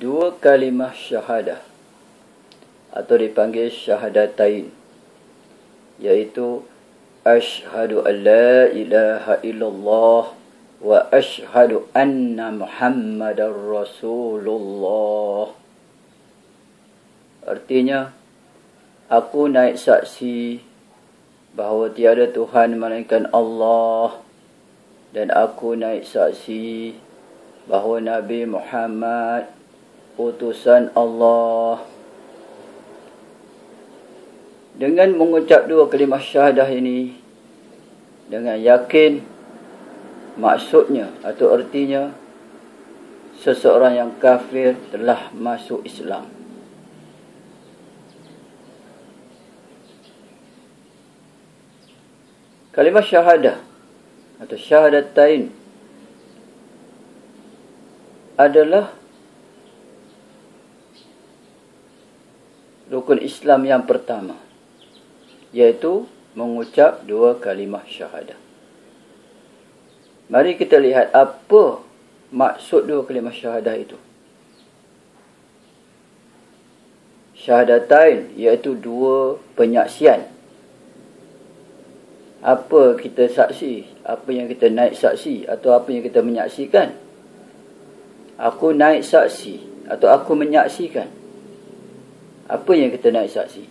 dua kalimah syahadah atau dipanggil syahadatain, yaitu asyhadu an la ilaha illallah wa asyhadu anna muhammadar rasulullah. Artinya, aku naik saksi bahawa tiada Tuhan melainkan Allah, dan aku naik saksi bahawa Nabi Muhammad utusan Allah. Dengan mengucap dua kalimah syahadah ini dengan yakin, maksudnya atau artinya seseorang yang kafir telah masuk Islam. Kalimah syahadah atau syahadatain adalah rukun Islam yang pertama, iaitu mengucap dua kalimah syahadah. Mari kita lihat apa maksud dua kalimah syahadah itu. Syahadatain iaitu dua penyaksian. Apa kita saksi, apa yang kita naik saksi, atau apa yang kita menyaksikan. Aku naik saksi atau aku menyaksikan. Apa yang kita naik saksi?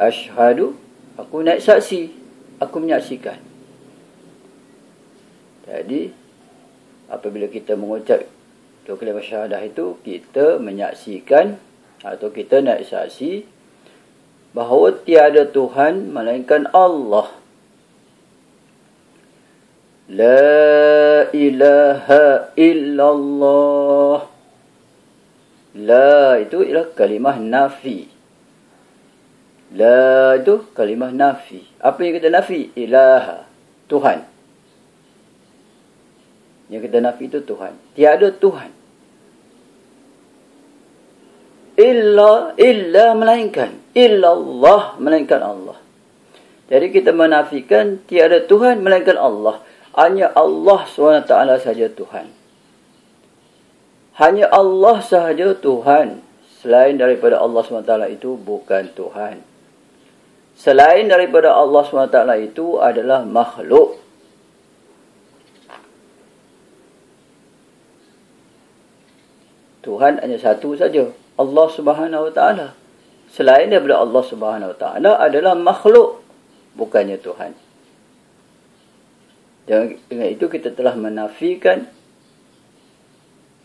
Asyhadu, aku naik saksi, aku menyaksikan. Jadi, apabila kita mengucap dua kalimah syahadah itu, kita menyaksikan atau kita naik saksi bahawa tiada Tuhan melainkan Allah. La ilaha illallah. La itu ialah kalimah nafi. La itu kalimah nafi. Apa yang kita nafi? Ilaha, Tuhan. Yang kita nafi itu Tuhan. Tiada Tuhan. Illa melainkan. Illallah melainkan Allah. Jadi kita menafikan tiada Tuhan melainkan Allah. Hanya Allah SWT sahaja Tuhan. Hanya Allah sahaja Tuhan. Selain daripada Allah SWT itu bukan Tuhan. Selain daripada Allah SWT itu adalah makhluk. Tuhan hanya satu saja, Allah Subhanahu Wa Taala. Selain daripada Allah Subhanahu Wa Taala adalah makhluk, bukannya Tuhan. Dan dengan itu kita telah menafikan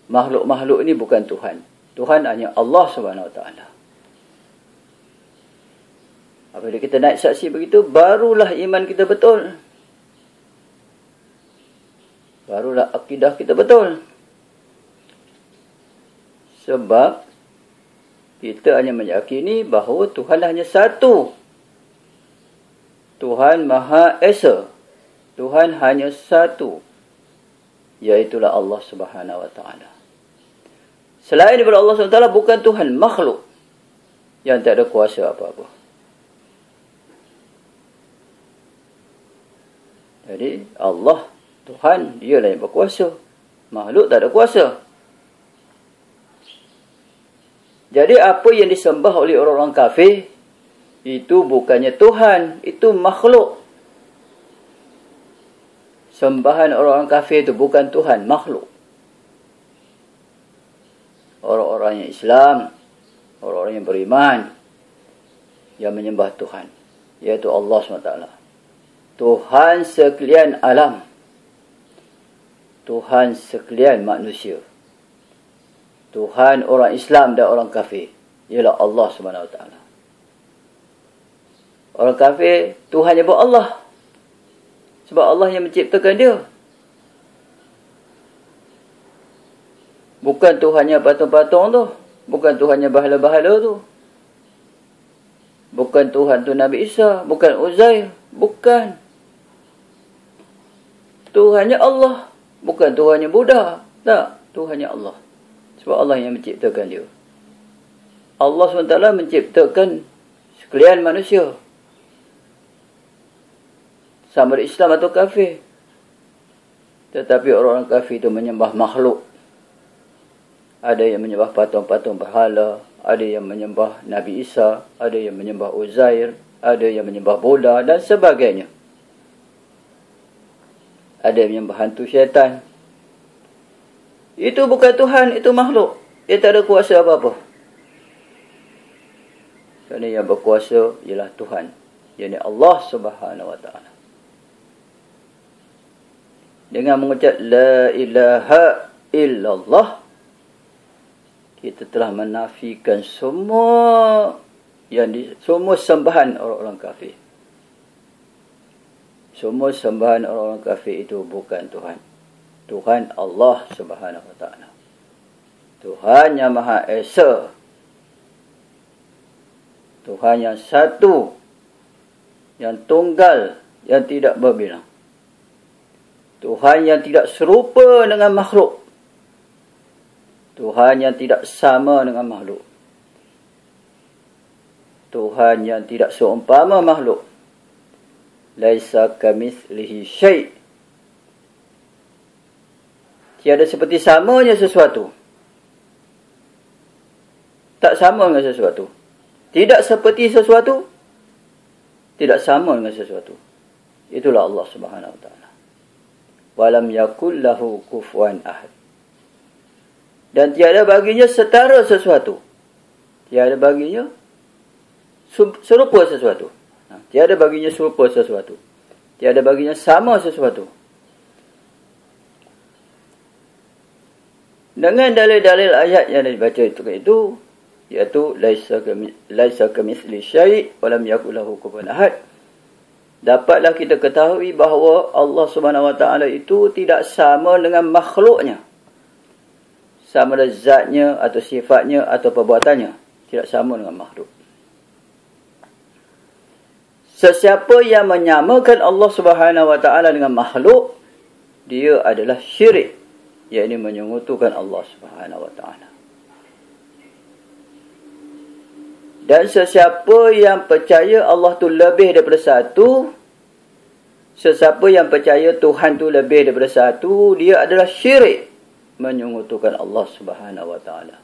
makhluk-makhluk ini bukan Tuhan. Tuhan hanya Allah Subhanahu Wa Taala. Apabila kita naik saksi begitu, barulah iman kita betul. Barulah akidah kita betul. Sebab kita hanya meyakini bahawa Tuhan hanya satu. Tuhan Maha Esa. Tuhan hanya satu. Iaitulah Allah Subhanahu Wa Taala. Selain daripada Allah SWT bukan Tuhan, makhluk yang tak ada kuasa apa-apa. Jadi Allah, Tuhan, dialah yang berkuasa. Makhluk tak ada kuasa. Jadi apa yang disembah oleh orang-orang kafir, itu bukannya Tuhan, itu makhluk. Sembahan orang-orang kafir itu bukan Tuhan, makhluk. Orang-orang yang Islam, orang-orang yang beriman, yang menyembah Tuhan, iaitu Allah SWT. Tuhan sekalian alam. Tuhan sekalian manusia. Tuhan orang Islam dan orang kafir ialah Allah Subhanahu Wa Taala. Orang kafir, Tuhannya buat Allah. Sebab Allah yang menciptakan dia. Bukan Tuhannya patung-patung tu. Bukan Tuhannya bahala-bahala tu. Bukan Tuhan tu Nabi Isa. Bukan Uzair. Bukan. Tuhannya Allah. Bukan Tuhannya Buddha. Tak. Tuhannya Allah. Sebab Allah yang menciptakan dia. Allah SWT menciptakan sekalian manusia. Sama ada Islam atau kafir. Tetapi orang-orang kafir itu menyembah makhluk. Ada yang menyembah patung-patung berhala, ada yang menyembah Nabi Isa, ada yang menyembah Uzair, ada yang menyembah Buddha dan sebagainya. Ada yang menyembah hantu syaitan. Itu bukan Tuhan, itu makhluk. Dia tak ada kuasa apa-apa. Kerana yang berkuasa ialah Tuhan, yakni Allah Subhanahu wa taala. Dengan mengucap la ilaha illallah, kita telah menafikan semua semua sembahan orang-orang kafir. Semua sembahan orang-orang kafir itu bukan Tuhan. Tuhan Allah Subhanahu wa taala. Tuhan yang Maha Esa. Tuhan yang satu, yang tunggal, yang tidak berbilang. Tuhan yang tidak serupa dengan makhluk. Tuhan yang tidak sama dengan makhluk. Tuhan yang tidak seumpama makhluk. Laisa kamitslihi syai'. Tiada seperti samanya sesuatu. Tak sama dengan sesuatu. Tidak seperti sesuatu, tidak sama dengan sesuatu. Itulah Allah Subhanahu wa taala. Walam yakul lahu kufuwan ahad. Dan tiada baginya setara sesuatu. Tiada baginya serupa sesuatu. Tiada baginya serupa sesuatu. Tiada baginya sama sesuatu. Dengan dalil-dalil ayat yang dibaca itu iaitu laisa kamitsli syai' wa lam yakul lahu kufuwan ahad, dapatlah kita ketahui bahawa Allah Subhanahu wa taala itu tidak sama dengan makhluknya. Sama ada zatnya atau sifatnya atau perbuatannya, tidak sama dengan makhluk. Sesiapa yang menyamakan Allah Subhanahu wa taala dengan makhluk, dia adalah syirik, yakni menyekutukan Allah Subhanahu wa taala. Dan sesiapa yang percaya Allah tu lebih daripada satu, sesiapa yang percaya Tuhan tu lebih daripada satu, dia adalah syirik, menyekutukan Allah Subhanahu wa taala.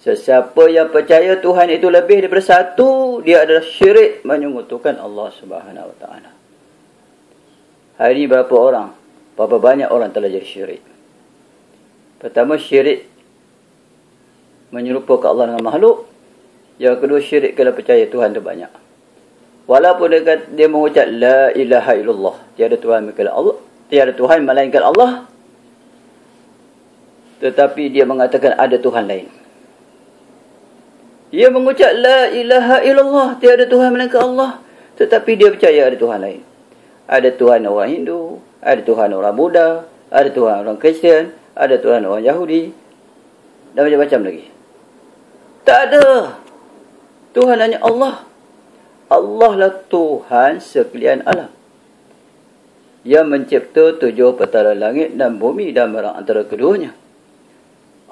Sesiapa yang percaya Tuhan itu lebih daripada satu, dia adalah syirik, menyekutukan Allah Subhanahu wa taala. Hari ini berapa orang? Berapa banyak orang telah jadi syirik? Pertama, syirik menyerupakan Allah dengan makhluk. Yang kedua, syirik kalau percaya Tuhan itu banyak. Walaupun dia mengucap la ilaha illallah, tiada Tuhan melainkan Allah, tiada Tuhan melainkan Allah, tetapi dia mengatakan ada Tuhan lain. Dia mengucap la ilaha illallah, tiada Tuhan melainkan Allah, tetapi dia percaya ada Tuhan lain. Ada Tuhan orang Hindu, ada Tuhan orang Buddha, ada Tuhan orang Kristian, ada Tuhan orang Yahudi, dan macam-macam lagi. Tak ada. Tuhan hanya Allah. Allah lah Tuhan sekalian alam, yang mencipta 7 petala langit dan bumi dan barang antara keduanya.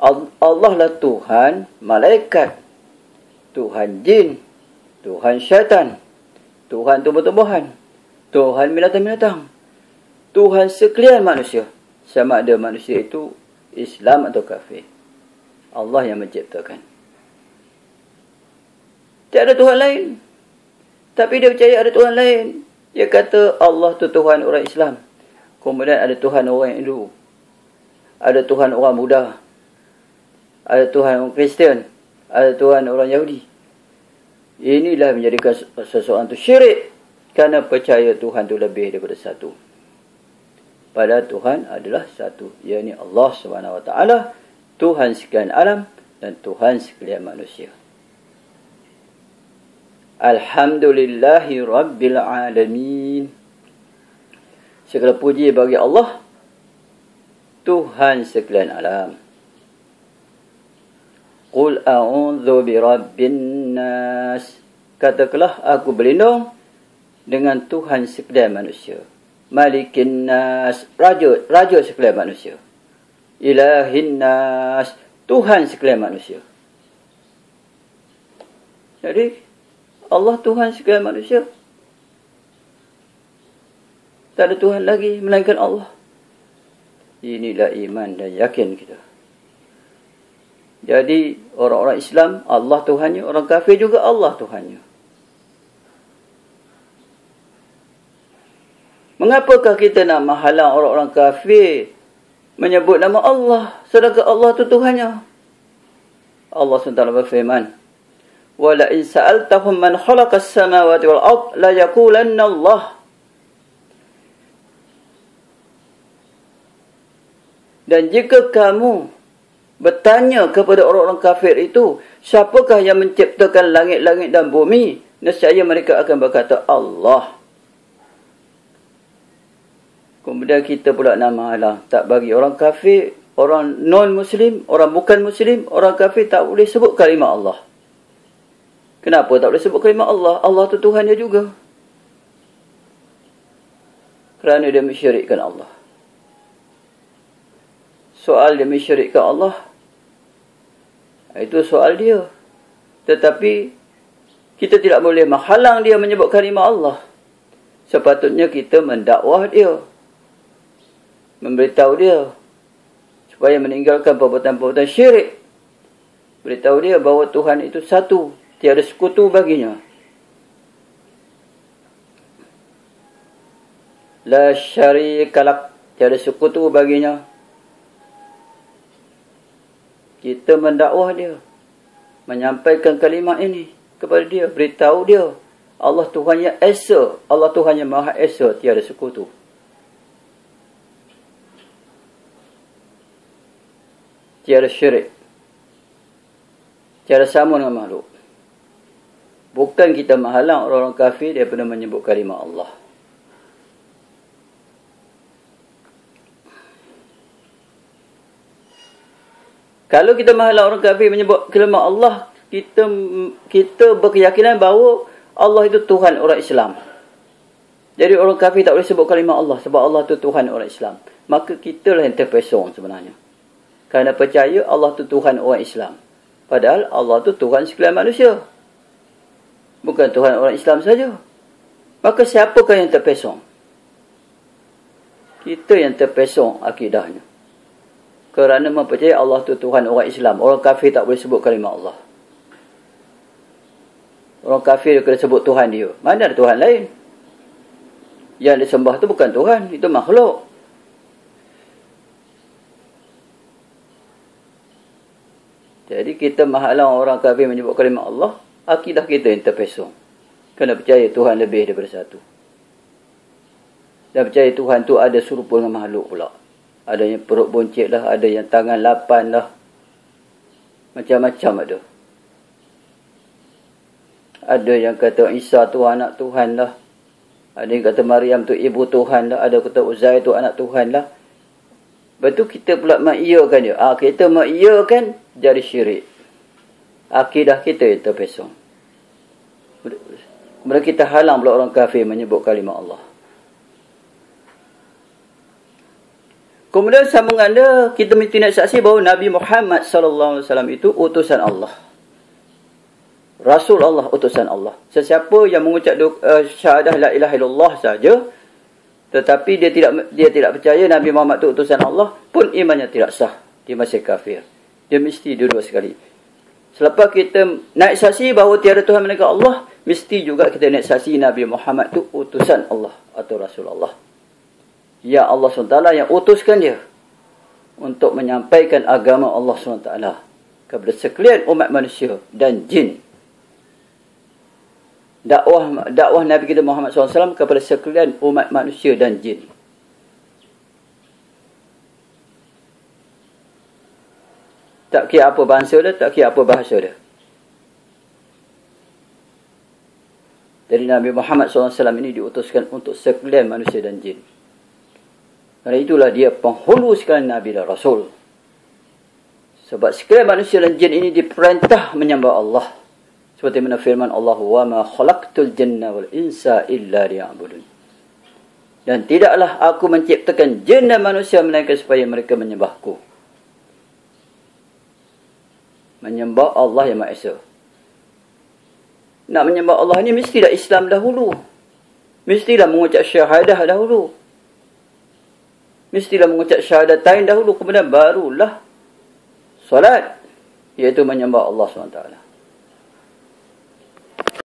Allah lah Tuhan malaikat, Tuhan jin, Tuhan syaitan, Tuhan tumbuh-tumbuhan, Tuhan binatang-binatang, Tuhan sekalian manusia. Sama ada manusia itu Islam atau kafir, Allah yang menciptakan. Tiada Tuhan lain. Tapi dia percaya ada Tuhan lain. Dia kata Allah tu Tuhan orang Islam. Kemudian ada Tuhan orang Hindu. Ada Tuhan orang Buddha. Ada Tuhan orang Kristian. Ada Tuhan orang Yahudi. Inilah menjadikan seseorang tu syirik. Kerana percaya Tuhan tu lebih daripada satu. Padahal Tuhan adalah satu. Iaitu Allah SWT. Tuhan sekalian alam dan Tuhan sekalian manusia. Alhamdulillahi Rabbil Alamin. Segala puji bagi Allah, Tuhan sekalian alam. Qul a'udzu birabbin nas. Katakanlah, aku berlindung dengan Tuhan sekalian manusia. Malikin nas, raja sekalian manusia. Ilahin nas, Tuhan sekalian manusia. Jadi Allah Tuhan sekalian manusia. Tak ada Tuhan lagi melainkan Allah. Inilah iman dan yakin kita. Jadi orang-orang Islam Allah Tuhannya, orang kafir juga Allah Tuhannya. Mengapakah kita nak menghalang orang-orang kafir menyebut nama Allah sedangkan Allah itu Tuhannya? Allah SWT berfirman, "Wa la in sa'altahum man khalaqas samawati wal ard la yaqulanna Allah." Dan jika kamu bertanya kepada orang-orang kafir itu, siapakah yang menciptakan langit-langit dan bumi? Nescaya mereka akan berkata, Allah. Kemudian kita pula nak malah tak bagi orang kafir, orang non-Muslim, orang bukan Muslim, orang kafir tak boleh sebut kalimah Allah. Kenapa tak boleh sebut kalimah Allah? Allah tu Tuhan dia juga. Kerana dia mensyirikkan Allah. Soal dia mensyirikkan Allah, itu soal dia. Tetapi kita tidak boleh menghalang dia menyebut kalimah Allah. Sepatutnya kita mendakwah dia, memberitahu dia supaya meninggalkan perbuatan-perbuatan syirik. Beritahu dia bahawa Tuhan itu satu, tiada sekutu baginya. La syarika lak, tiada sekutu baginya. Kita mendakwah dia, menyampaikan kalimat ini kepada dia, beritahu dia Allah Tuhan yang Esa, Allah Tuhan yang Maha Esa, tiada sekutu. Tiada syirik, tiada sama dengan makhluk. Bukan kita menghalang orang-orang kafir daripada menyebut kalimah Allah. Kalau kita menghalang orang kafir menyebut kalimah Allah, kita berkeyakinan bahawa Allah itu Tuhan orang Islam. Jadi orang kafir tak boleh sebut kalimah Allah sebab Allah itu Tuhan orang Islam. Maka kita lah yang terpesong sebenarnya. Kerana percaya Allah itu Tuhan orang Islam. Padahal Allah itu Tuhan sekalian manusia. Bukan Tuhan orang Islam saja. Maka siapakah yang terpesong? Kita yang terpesong akidahnya. Kerana mempercayai Allah itu Tuhan orang Islam. Orang kafir tak boleh sebut kalimah Allah. Orang kafir dia kena sebut Tuhan dia. Mana ada Tuhan lain? Yang disembah itu bukan Tuhan. Itu makhluk. Jadi kita menghalang orang kafir menyebut kalimah Allah. Akidah kita yang terpesong. Kena percaya Tuhan lebih daripada satu. Dan percaya Tuhan tu ada serupa dengan makhluk pula. Ada yang perut boncit lah, ada yang tangan lapan lah. Macam-macam ada. Ada yang kata Isa tu anak Tuhan lah. Ada yang kata Maryam tu ibu Tuhan lah. Ada yang kata Uzair tu anak Tuhan lah. Lepas tu kita pula mengiyakan dia. Kita mengiyakan jadi syirik. Akidah kita yang terpesong. Kemudian kita halang pula orang kafir menyebut kalimah Allah. Kemudian sambungan dia, kita mesti nak saksi bahawa Nabi Muhammad SAW itu utusan Allah. Rasul Allah, utusan Allah. Sesiapa yang mengucap syahadah la ilaha illallah saja, tetapi dia tidak percaya Nabi Muhammad itu utusan Allah, pun imannya tidak sah. Dia masih kafir. Dia mesti dua-dua sekali. Selepas kita naik saksi bahawa tiada Tuhan melainkan Allah, mesti juga kita naik saksi Nabi Muhammad itu utusan Allah atau Rasul Allah. Ya Allah SWT yang utuskan dia untuk menyampaikan agama Allah SWT kepada sekalian umat manusia dan jin. Dakwah Nabi kita Muhammad SAW kepada sekalian umat manusia dan jin. Tak kira apa bangsa dia, tak kira apa bahasa dia. Jadi Nabi Muhammad SAW ini diutuskan untuk sekalian manusia dan jin. Kerana itulah dia penghulu sekalian Nabi dan Rasul. Sebab sekalian manusia dan jin ini diperintah menyembah Allah. Seperti mana firman Allah, وَمَا خَلَقْتُ الْجِنَّ وَالْإِنسَ إِلَّا لِيَعْبُدُونِ. Dan tidaklah aku menciptakan jin dan manusia melainkan supaya mereka menyembahku. Menyembah Allah yang Maha Esa. Nak menyembah Allah ini mestilah Islam dahulu. Mestilah mengucap syahadah dahulu. mestilah mengucap syahadatain dahulu, kemudian barulah solat, iaitu menyembah Allah SWT.